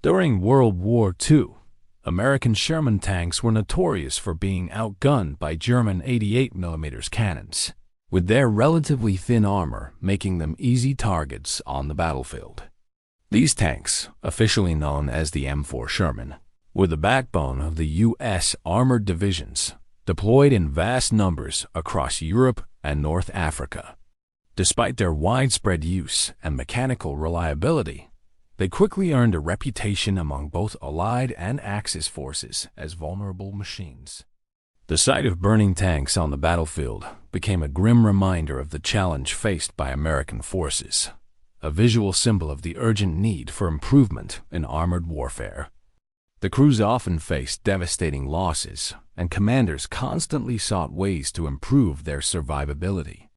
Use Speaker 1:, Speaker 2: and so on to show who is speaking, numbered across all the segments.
Speaker 1: During World War II, American Sherman tanks were notorious for being outgunned by German 88mm cannons, with their relatively thin armor making them easy targets on the battlefield. These tanks, officially known as the M4 Sherman, were the backbone of the U.S. armored divisions deployed in vast numbers across Europe and North Africa. Despite their widespread use and mechanical reliability, they quickly earned a reputation among both Allied and Axis forces as vulnerable machines. The sight of burning tanks on the battlefield became a grim reminder of the challenge faced by American forces, a visual symbol of the urgent need for improvement in armored warfare. The crews often faced devastating losses, and commanders constantly sought ways to improve their survivability.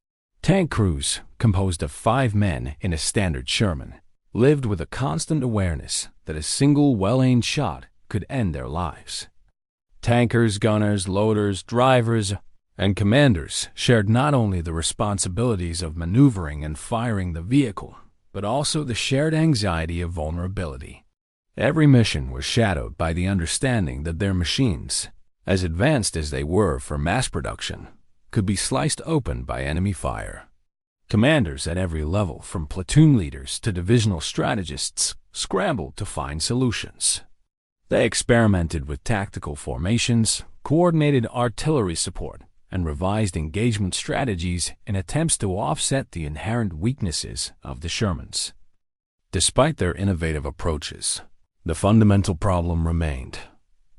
Speaker 1: Tank crews, composed of 5 men in a standard Sherman, lived with a constant awareness that a single well-aimed shot could end their lives. Tankers, gunners, loaders, drivers, and commanders shared not only the responsibilities of maneuvering and firing the vehicle, but also the shared anxiety of vulnerability. Every mission was shadowed by the understanding that their machines, as advanced as they were for mass production, could be sliced open by enemy fire. Commanders at every level, from platoon leaders to divisional strategists, scrambled to find solutions. They experimented with tactical formations, coordinated artillery support, and revised engagement strategies in attempts to offset the inherent weaknesses of the Shermans. Despite their innovative approaches, the fundamental problem remained.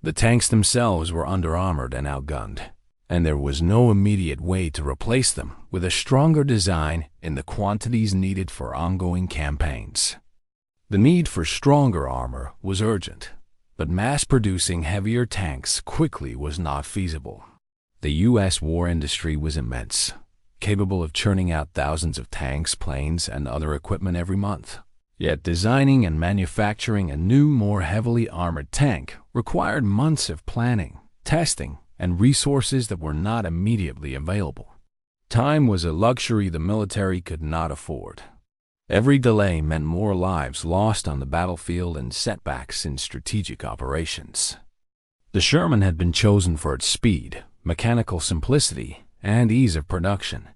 Speaker 1: The tanks themselves were under-armored and outgunned, and there was no immediate way to replace them with a stronger design in the quantities needed for ongoing campaigns. The need for stronger armor was urgent, but mass-producing heavier tanks quickly was not feasible. The U.S. war industry was immense, capable of churning out thousands of tanks, planes, and other equipment every month. Yet designing and manufacturing a new, more heavily armored tank required months of planning, testing, and resources that were not immediately available. Time was a luxury the military could not afford. Every delay meant more lives lost on the battlefield and setbacks in strategic operations. The Sherman had been chosen for its speed, mechanical simplicity, and ease of production,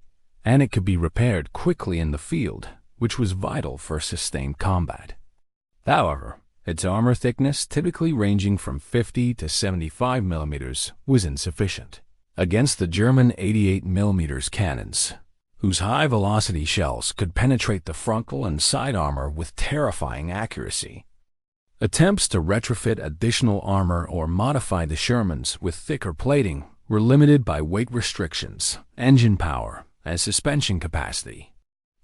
Speaker 1: and it could be repaired quickly in the field, which was vital for sustained combat. However, its armor thickness, typically ranging from 50 to 75 millimeters, was insufficient. Against the German 88mm cannons, whose high-velocity shells could penetrate the frontal and side armor with terrifying accuracy. Attempts to retrofit additional armor or modify the Shermans with thicker plating were limited by weight restrictions, engine power, and suspension capacity.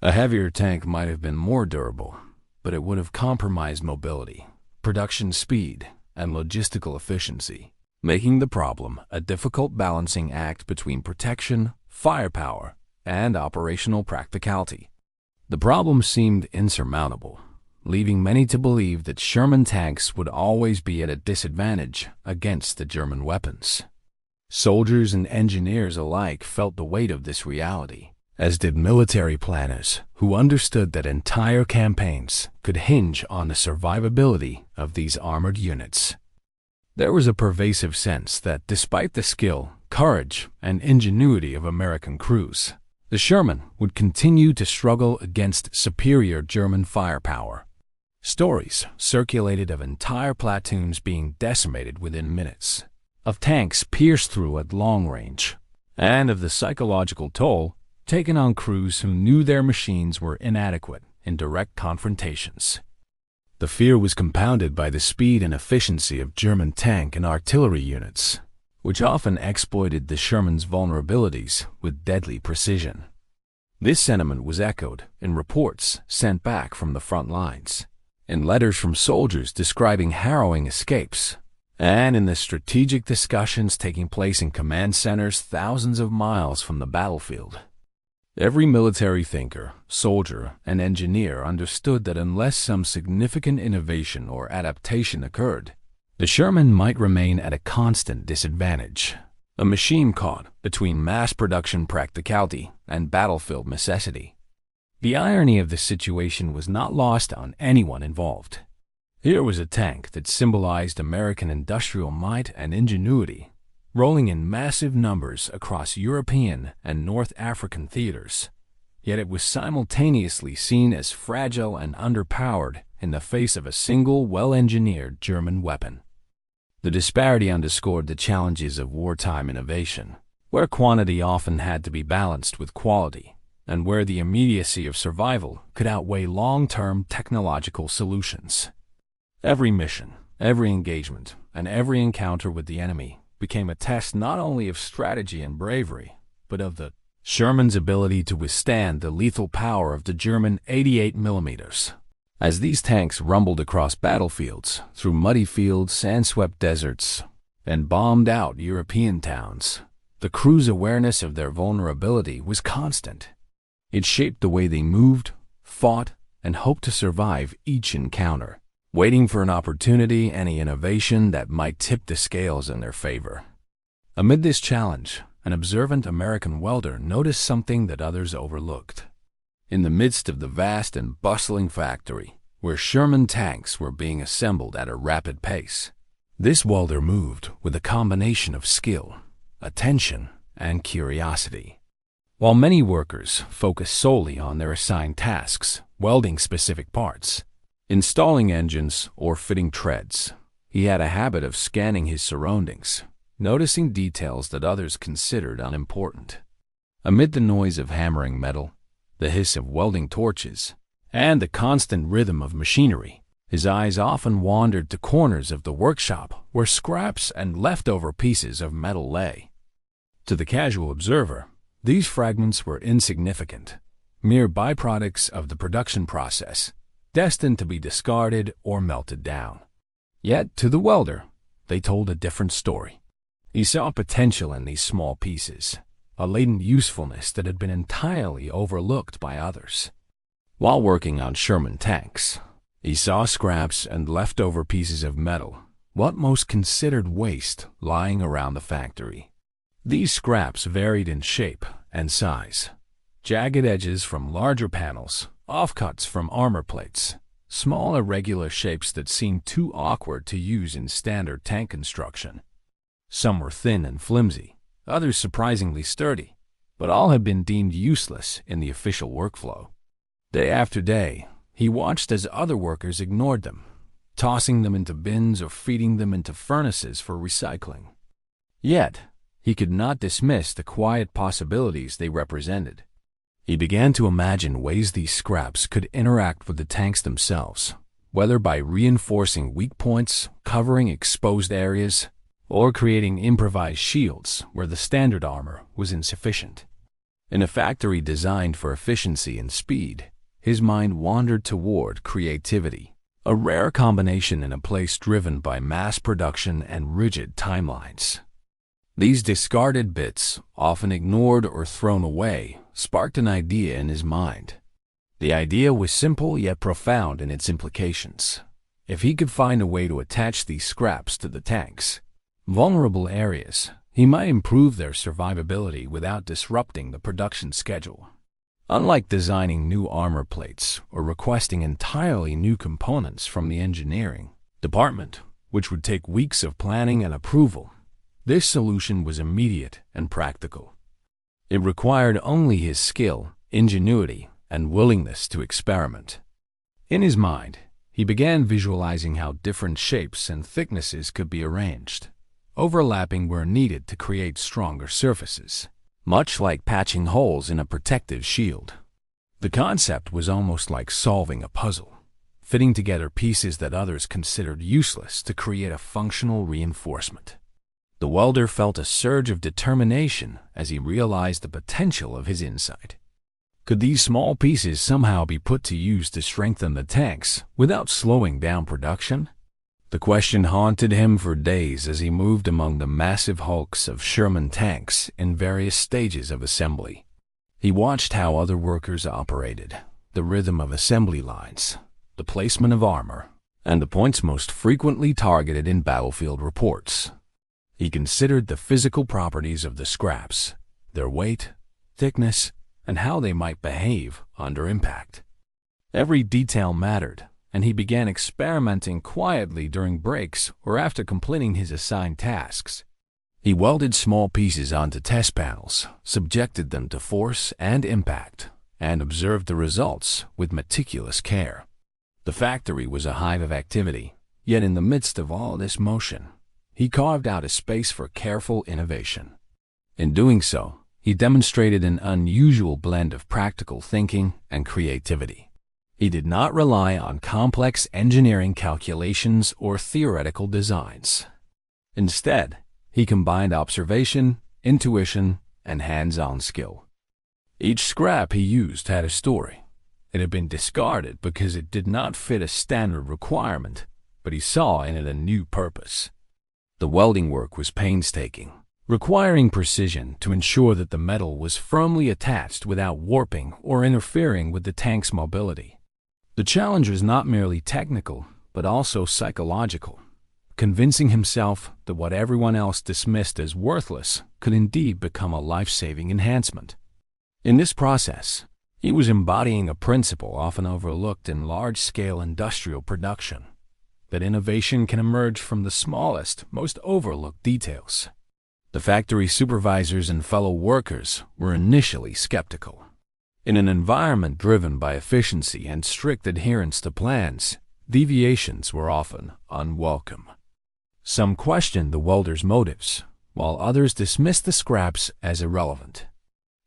Speaker 1: A heavier tank might have been more durable, but it would have compromised mobility, production speed, and logistical efficiency, making the problem a difficult balancing act between protection, firepower, and operational practicality. The problem seemed insurmountable, leaving many to believe that Sherman tanks would always be at a disadvantage against the German weapons. Soldiers and engineers alike felt the weight of this reality, as did military planners who understood that entire campaigns could hinge on the survivability of these armored units. There was a pervasive sense that despite the skill, courage, and ingenuity of American crews, the Sherman would continue to struggle against superior German firepower. Stories circulated of entire platoons being decimated within minutes, of tanks pierced through at long range, and of the psychological toll taken on crews who knew their machines were inadequate in direct confrontations. The fear was compounded by the speed and efficiency of German tank and artillery units, which often exploited the Sherman's vulnerabilities with deadly precision. This sentiment was echoed in reports sent back from the front lines, in letters from soldiers describing harrowing escapes, and in the strategic discussions taking place in command centers thousands of miles from the battlefield. Every military thinker, soldier, and engineer understood that unless some significant innovation or adaptation occurred, the Sherman might remain at a constant disadvantage, a machine caught between mass production practicality and battlefield necessity. The irony of the situation was not lost on anyone involved. Here was a tank that symbolized American industrial might and ingenuity, rolling in massive numbers across European and North African theaters. Yet it was simultaneously seen as fragile and underpowered in the face of a single well-engineered German weapon. The disparity underscored the challenges of wartime innovation, where quantity often had to be balanced with quality, and where the immediacy of survival could outweigh long-term technological solutions. Every mission, every engagement, and every encounter with the enemy became a test not only of strategy and bravery, but of the Sherman's ability to withstand the lethal power of the German 88mm. As these tanks rumbled across battlefields, through muddy fields, sand-swept deserts, and bombed out European towns, the crew's awareness of their vulnerability was constant. It shaped the way they moved, fought, and hoped to survive each encounter, waiting for an opportunity, any innovation that might tip the scales in their favor. Amid this challenge, an observant American welder noticed something that others overlooked. In the midst of the vast and bustling factory, where Sherman tanks were being assembled at a rapid pace, this welder moved with a combination of skill, attention, and curiosity. While many workers focused solely on their assigned tasks, welding specific parts, installing engines, or fitting treads, he had a habit of scanning his surroundings, noticing details that others considered unimportant. Amid the noise of hammering metal, the hiss of welding torches, and the constant rhythm of machinery, his eyes often wandered to corners of the workshop where scraps and leftover pieces of metal lay. To the casual observer, these fragments were insignificant, mere byproducts of the production process, destined to be discarded or melted down. Yet, to the welder, they told a different story. He saw potential in these small pieces, a latent usefulness that had been entirely overlooked by others. While working on Sherman tanks, he saw scraps and leftover pieces of metal, what most considered waste, lying around the factory. These scraps varied in shape and size. Jagged edges from larger panels, offcuts from armor plates, small irregular shapes that seemed too awkward to use in standard tank construction. Some were thin and flimsy, others surprisingly sturdy, but all had been deemed useless in the official workflow. Day after day, he watched as other workers ignored them, tossing them into bins or feeding them into furnaces for recycling. Yet, he could not dismiss the quiet possibilities they represented. He began to imagine ways these scraps could interact with the tanks themselves, whether by reinforcing weak points, covering exposed areas, or creating improvised shields where the standard armor was insufficient. In a factory designed for efficiency and speed, his mind wandered toward creativity, a rare combination in a place driven by mass production and rigid timelines. These discarded bits, often ignored or thrown away, sparked an idea in his mind. The idea was simple yet profound in its implications. If he could find a way to attach these scraps to the tanks, vulnerable areas, he might improve their survivability without disrupting the production schedule. Unlike designing new armor plates or requesting entirely new components from the engineering department, which would take weeks of planning and approval, this solution was immediate and practical. It required only his skill, ingenuity, and willingness to experiment. In his mind, he began visualizing how different shapes and thicknesses could be arranged, overlapping where needed to create stronger surfaces, much like patching holes in a protective shield. The concept was almost like solving a puzzle, fitting together pieces that others considered useless to create a functional reinforcement. The welder felt a surge of determination as he realized the potential of his insight. Could these small pieces somehow be put to use to strengthen the tanks without slowing down production? The question haunted him for days as he moved among the massive hulks of Sherman tanks in various stages of assembly. He watched how other workers operated, the rhythm of assembly lines, the placement of armor, and the points most frequently targeted in battlefield reports. He considered the physical properties of the scraps, their weight, thickness, and how they might behave under impact. Every detail mattered, and he began experimenting quietly during breaks or after completing his assigned tasks. He welded small pieces onto test panels, subjected them to force and impact, and observed the results with meticulous care. The factory was a hive of activity, yet in the midst of all this motion, he carved out a space for careful innovation. In doing so, he demonstrated an unusual blend of practical thinking and creativity. He did not rely on complex engineering calculations or theoretical designs. Instead, he combined observation, intuition, and hands-on skill. Each scrap he used had a story. It had been discarded because it did not fit a standard requirement, but he saw in it a new purpose. The welding work was painstaking, requiring precision to ensure that the metal was firmly attached without warping or interfering with the tank's mobility. The challenge was not merely technical, but also psychological, convincing himself that what everyone else dismissed as worthless could indeed become a life-saving enhancement. In this process, he was embodying a principle often overlooked in large-scale industrial production, that innovation can emerge from the smallest, most overlooked details. The factory supervisors and fellow workers were initially skeptical. In an environment driven by efficiency and strict adherence to plans, deviations were often unwelcome. Some questioned the welder's motives, while others dismissed the scraps as irrelevant.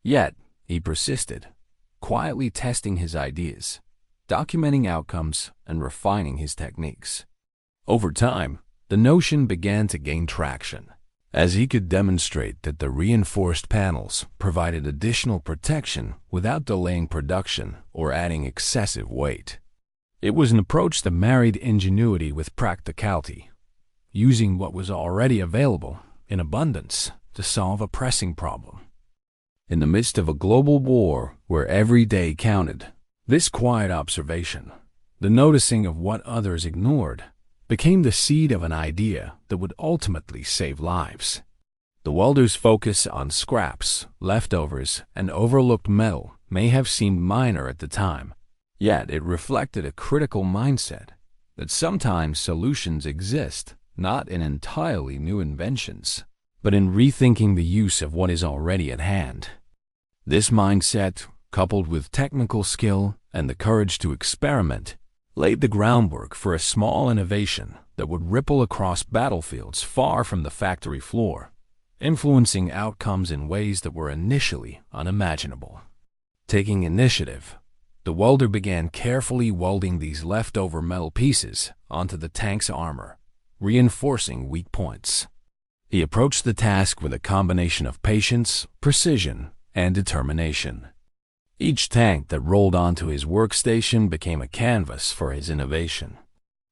Speaker 1: Yet, he persisted, quietly testing his ideas, documenting outcomes, and refining his techniques. Over time, the notion began to gain traction, as he could demonstrate that the reinforced panels provided additional protection without delaying production or adding excessive weight. It was an approach that married ingenuity with practicality, using what was already available in abundance to solve a pressing problem. In the midst of a global war where every day counted, this quiet observation, the noticing of what others ignored, became the seed of an idea that would ultimately save lives. The welder's focus on scraps, leftovers, and overlooked metal may have seemed minor at the time, yet it reflected a critical mindset that sometimes solutions exist not in entirely new inventions, but in rethinking the use of what is already at hand. This mindset, coupled with technical skill and the courage to experiment, laid the groundwork for a small innovation that would ripple across battlefields far from the factory floor, influencing outcomes in ways that were initially unimaginable. Taking initiative, the welder began carefully welding these leftover metal pieces onto the tank's armor, reinforcing weak points. He approached the task with a combination of patience, precision, and determination. Each tank that rolled onto his workstation became a canvas for his innovation.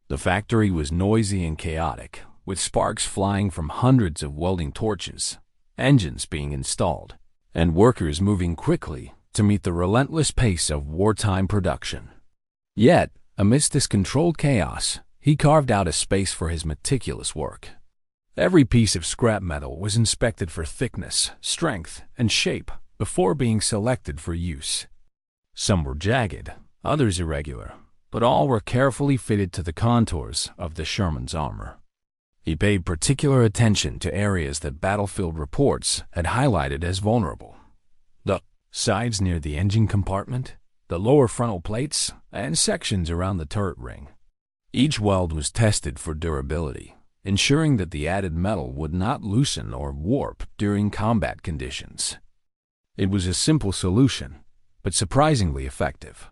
Speaker 1: The factory was noisy and chaotic, with sparks flying from hundreds of welding torches, engines being installed, and workers moving quickly to meet the relentless pace of wartime production. Yet, amidst this controlled chaos, he carved out a space for his meticulous work. Every piece of scrap metal was inspected for thickness, strength, and shape before being selected for use. Some were jagged, others irregular, but all were carefully fitted to the contours of the Sherman's armor. He paid particular attention to areas that battlefield reports had highlighted as vulnerable: the sides near the engine compartment, the lower frontal plates, and sections around the turret ring. Each weld was tested for durability, ensuring that the added metal would not loosen or warp during combat conditions. It was a simple solution, but surprisingly effective.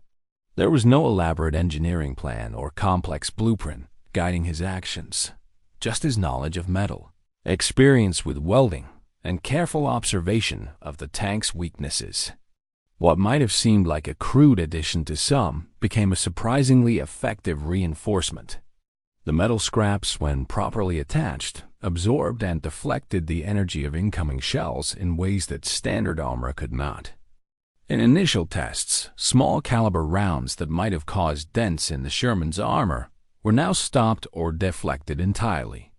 Speaker 1: There was no elaborate engineering plan or complex blueprint guiding his actions, just his knowledge of metal, experience with welding, and careful observation of the tank's weaknesses. What might have seemed like a crude addition to some became a surprisingly effective reinforcement. The metal scraps, when properly attached, absorbed and deflected the energy of incoming shells in ways that standard armor could not. In initial tests, small caliber rounds that might have caused dents in the Sherman's armor were now stopped or deflected entirely.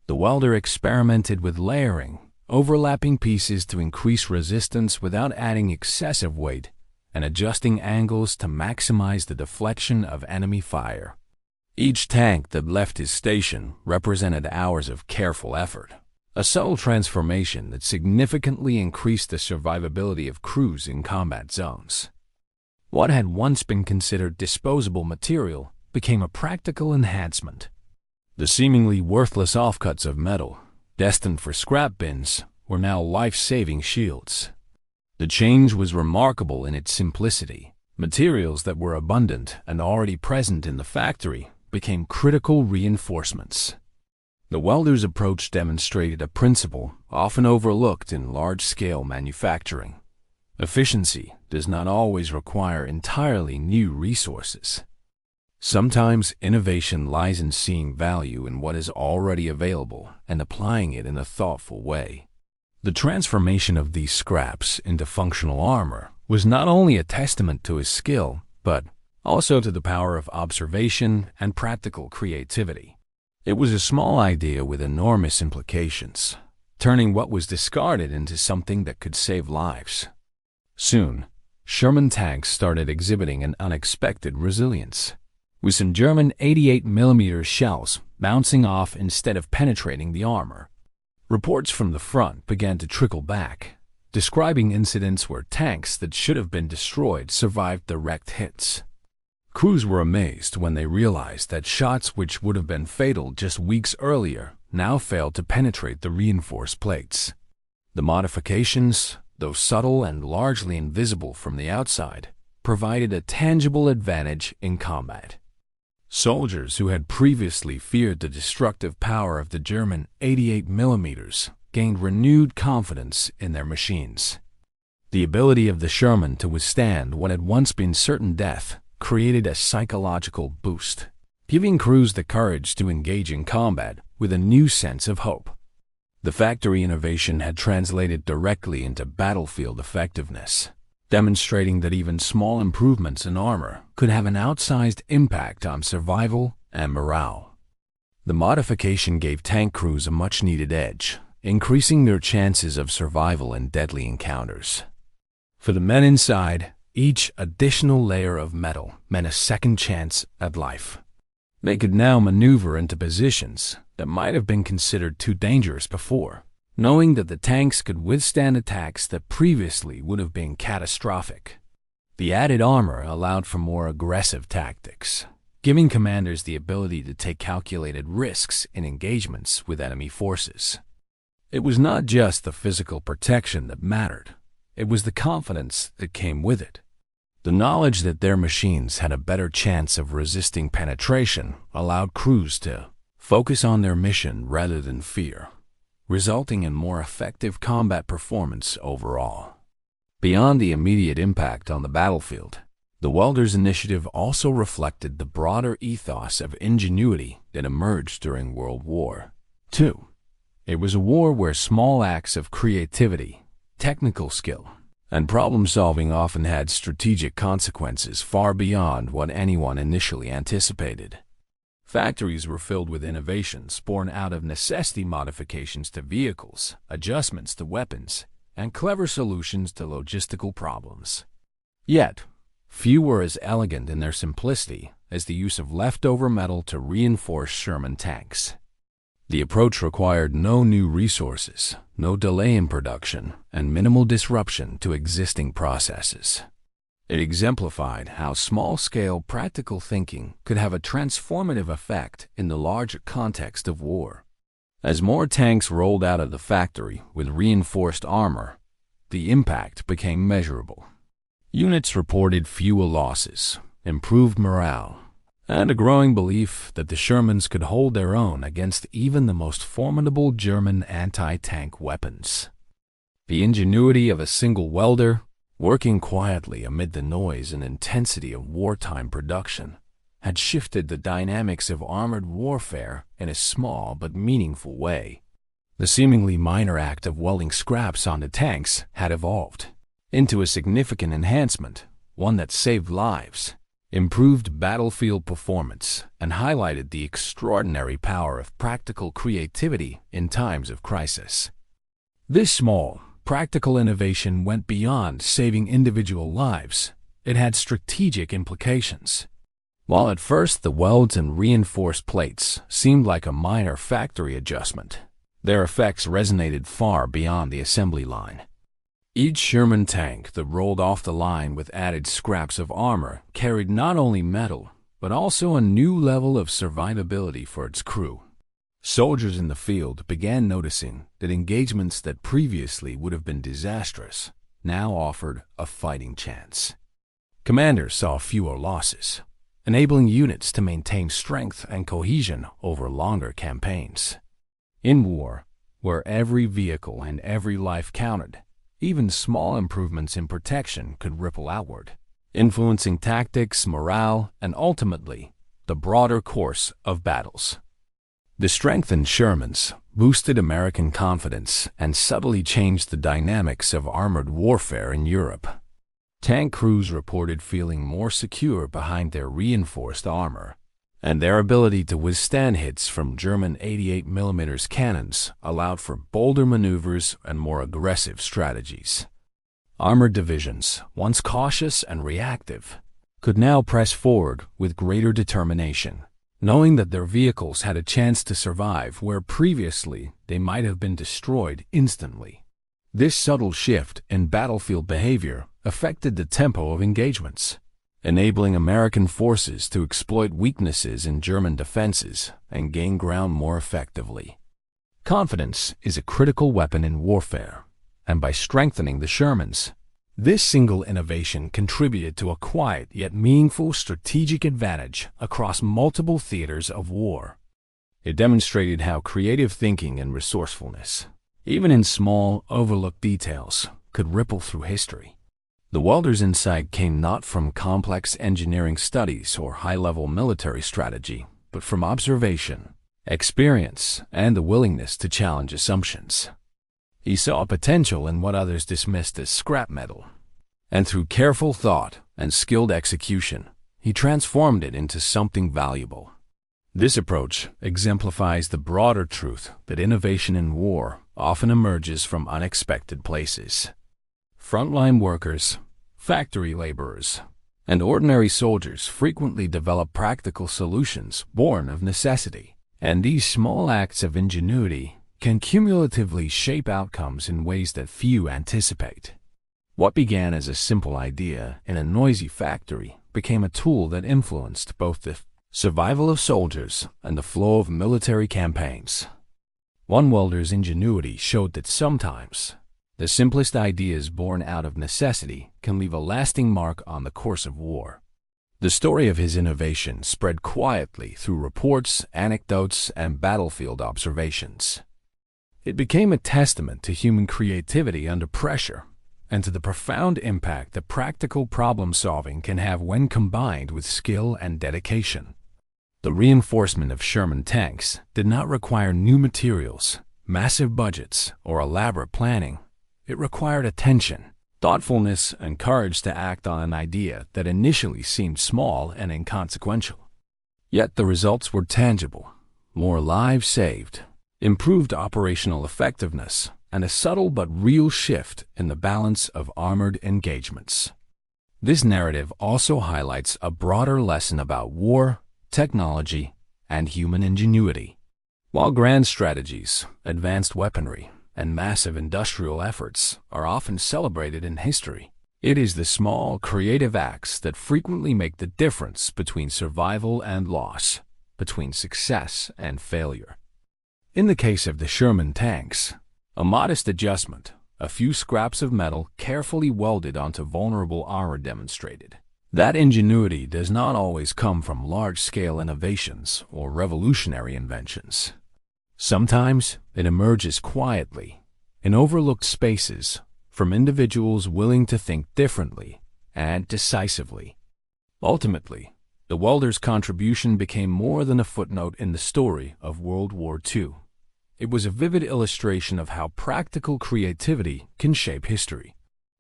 Speaker 1: The welder experimented with layering, overlapping pieces to increase resistance without adding excessive weight, and adjusting angles to maximize the deflection of enemy fire. Each tank that left his station represented hours of careful effort, a subtle transformation that significantly increased the survivability of crews in combat zones. What had once been considered disposable material became a practical enhancement. The seemingly worthless offcuts of metal, destined for scrap bins, were now life-saving shields. The change was remarkable in its simplicity. Materials that were abundant and already present in the factory became critical reinforcements. The welder's approach demonstrated a principle often overlooked in large-scale manufacturing. Efficiency does not always require entirely new resources. Sometimes innovation lies in seeing value in what is already available and applying it in a thoughtful way. The transformation of these scraps into functional armor was not only a testament to his skill, but also to the power of observation and practical creativity. It was a small idea with enormous implications, turning what was discarded into something that could save lives. Soon, Sherman tanks started exhibiting an unexpected resilience, with some German 88mm shells bouncing off instead of penetrating the armor. Reports from the front began to trickle back, describing incidents where tanks that should have been destroyed survived direct hits. Crews were amazed when they realized that shots which would have been fatal just weeks earlier now failed to penetrate the reinforced plates. The modifications, though subtle and largely invisible from the outside, provided a tangible advantage in combat. Soldiers who had previously feared the destructive power of the German 88mm gained renewed confidence in their machines. The ability of the Sherman to withstand what had once been certain death created a psychological boost, giving crews the courage to engage in combat with a new sense of hope. The factory innovation had translated directly into battlefield effectiveness, demonstrating that even small improvements in armor could have an outsized impact on survival and morale. The modification gave tank crews a much-needed edge, increasing their chances of survival in deadly encounters. For the men inside, each additional layer of metal meant a second chance at life. They could now maneuver into positions that might have been considered too dangerous before, knowing that the tanks could withstand attacks that previously would have been catastrophic. The added armor allowed for more aggressive tactics, giving commanders the ability to take calculated risks in engagements with enemy forces. It was not just the physical protection that mattered, it was the confidence that came with it. The knowledge that their machines had a better chance of resisting penetration allowed crews to focus on their mission rather than fear, resulting in more effective combat performance overall. Beyond the immediate impact on the battlefield, the Welder's initiative also reflected the broader ethos of ingenuity that emerged during World War II. It was a war where small acts of creativity, technical skill, and problem-solving often had strategic consequences far beyond what anyone initially anticipated. Factories were filled with innovations born out of necessity, modifications to vehicles, adjustments to weapons, and clever solutions to logistical problems. Yet, few were as elegant in their simplicity as the use of leftover metal to reinforce Sherman tanks. The approach required no new resources, no delay in production, and minimal disruption to existing processes. It exemplified how small-scale practical thinking could have a transformative effect in the larger context of war. As more tanks rolled out of the factory with reinforced armor, the impact became measurable. Units reported fewer losses, improved morale, and a growing belief that the Shermans could hold their own against even the most formidable German anti-tank weapons. The ingenuity of a single welder, working quietly amid the noise and intensity of wartime production, had shifted the dynamics of armored warfare in a small but meaningful way. The seemingly minor act of welding scraps onto tanks had evolved into a significant enhancement, one that saved lives, improved battlefield performance, and highlighted the extraordinary power of practical creativity in times of crisis. This small, practical innovation went beyond saving individual lives. It had strategic implications. While at first the welds and reinforced plates seemed like a minor factory adjustment, their effects resonated far beyond the assembly line. Each Sherman tank that rolled off the line with added scraps of armor carried not only metal, but also a new level of survivability for its crew. Soldiers in the field began noticing that engagements that previously would have been disastrous now offered a fighting chance. Commanders saw fewer losses, enabling units to maintain strength and cohesion over longer campaigns. In war, where every vehicle and every life counted, even small improvements in protection could ripple outward, influencing tactics, morale, and ultimately, the broader course of battles. The strengthened Shermans boosted American confidence and subtly changed the dynamics of armored warfare in Europe. Tank crews reported feeling more secure behind their reinforced armor, and their ability to withstand hits from German 88mm cannons allowed for bolder maneuvers and more aggressive strategies. Armored divisions, once cautious and reactive, could now press forward with greater determination, knowing that their vehicles had a chance to survive where previously they might have been destroyed instantly. This subtle shift in battlefield behavior affected the tempo of engagements, enabling American forces to exploit weaknesses in German defenses and gain ground more effectively. Confidence is a critical weapon in warfare, and by strengthening the Shermans, this single innovation contributed to a quiet yet meaningful strategic advantage across multiple theaters of war. It demonstrated how creative thinking and resourcefulness, even in small, overlooked details, could ripple through history. The Welder's insight came not from complex engineering studies or high-level military strategy, but from observation, experience, and the willingness to challenge assumptions. He saw potential in what others dismissed as scrap metal, and through careful thought and skilled execution, he transformed it into something valuable. This approach exemplifies the broader truth that innovation in war often emerges from unexpected places. Frontline workers, factory laborers, and ordinary soldiers frequently develop practical solutions born of necessity, and these small acts of ingenuity can cumulatively shape outcomes in ways that few anticipate. What began as a simple idea in a noisy factory became a tool that influenced both the survival of soldiers and the flow of military campaigns. One welder's ingenuity showed that sometimes the simplest ideas born out of necessity can leave a lasting mark on the course of war. The story of his innovation spread quietly through reports, anecdotes, and battlefield observations. It became a testament to human creativity under pressure and to the profound impact that practical problem-solving can have when combined with skill and dedication. The reinforcement of Sherman tanks did not require new materials, massive budgets, or elaborate planning. It required attention, thoughtfulness, and courage to act on an idea that initially seemed small and inconsequential. Yet the results were tangible: more lives saved, improved operational effectiveness, and a subtle but real shift in the balance of armored engagements. This narrative also highlights a broader lesson about war, technology, and human ingenuity. While grand strategies, advanced weaponry, and massive industrial efforts are often celebrated in history, it is the small, creative acts that frequently make the difference between survival and loss, between success and failure. In the case of the Sherman tanks, a modest adjustment, a few scraps of metal carefully welded onto vulnerable armor demonstrated that ingenuity does not always come from large-scale innovations or revolutionary inventions. Sometimes it emerges quietly, in overlooked spaces, from individuals willing to think differently and decisively. Ultimately, the welder's contribution became more than a footnote in the story of World War II. It was a vivid illustration of how practical creativity can shape history.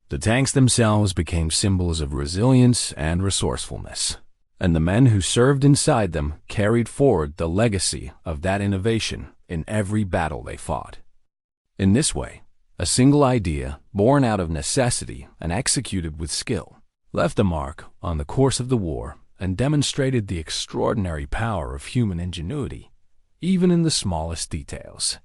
Speaker 1: The tanks themselves became symbols of resilience and resourcefulness, and the men who served inside them carried forward the legacy of that innovation in every battle they fought. In this way, a single idea, born out of necessity and executed with skill, left a mark on the course of the war and demonstrated the extraordinary power of human ingenuity, even in the smallest details.